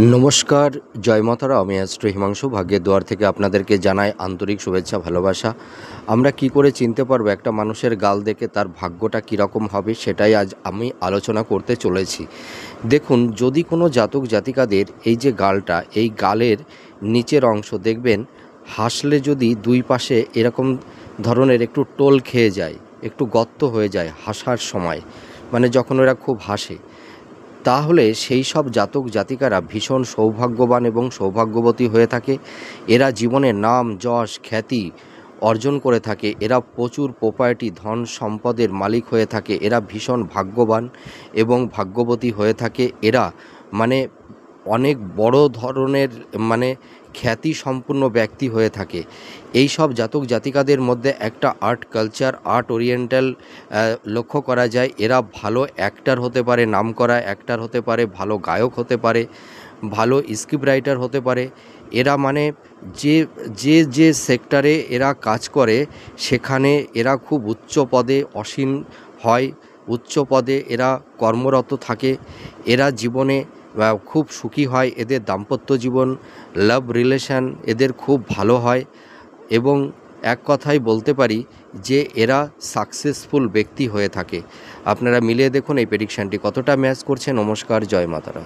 নমস্কার, জয় মাতারা। আমি অ্যাস্ট্রো হিমাংশু, ভাগ্যের দুয়ার থেকে আপনাদেরকে জানাই আন্তরিক শুভেচ্ছা, ভালোবাসা। আমরা কি করে চিনতে পারবো একটা মানুষের গাল দেখে তার ভাগ্যটা কীরকম হবে, সেটাই আজ আমি আলোচনা করতে চলেছি। দেখুন, যদি কোনো জাতক জাতিকাদের এই যে গালটা, এই গালের নিচের অংশ দেখবেন, হাসলে যদি দুই পাশে এরকম ধরনের একটু টোল খেয়ে যায়, একটু গর্ত হয়ে যায় হাসার সময়, মানে যখন ওরা খুব হাসে, তাহলে সেই সব জাতক জাতিকারা ভীষণ সৌভাগ্যবান এবং সৌভাগ্যবতী হয়ে থাকে। এরা জীবনে নাম যশ খ্যাতি অর্জন করে থাকে। এরা প্রচুর প্রপার্টি ধন সম্পদের মালিক হয়ে থাকে। এরা ভীষণ ভাগ্যবান এবং ভাগ্যবতী হয়ে থাকে। এরা মানে অনেক বড় ধরনের মানে খ্যাতি সম্পন্ন ব্যক্তি হয়ে থাকে। এই সব জাতক জাতিকাদের মধ্যে একটা আর্ট কালচার, আর্ট ওরিয়েন্টাল লক্ষ্য করা যায়। এরা ভালো অ্যাক্টর হতে পারে, নামকরা অ্যাক্টর হতে পারে, ভালো গায়ক হতে পারে, ভালো স্ক্রিপ্ট রাইটার হতে পারে। এরা মানে যে যে যে সেক্টরে এরা কাজ করে সেখানে এরা খুব উচ্চ পদে আসীন হয়, উচ্চ পদে এরা কর্মরত থাকে। এরা জীবনে খুব সুখী হয়। এদের দাম্পত্য জীবন, লাভ রিলেশন এদের খুব ভালো হয় এবং এক কথায় বলতে পারি যে এরা সাকসেসফুল ব্যক্তি হয়ে থাকে। আপনারা মিলিয়ে দেখুন এই প্রেডিকশানটি কতটা ম্যাচ করছে। নমস্কার, জয় মাতারা।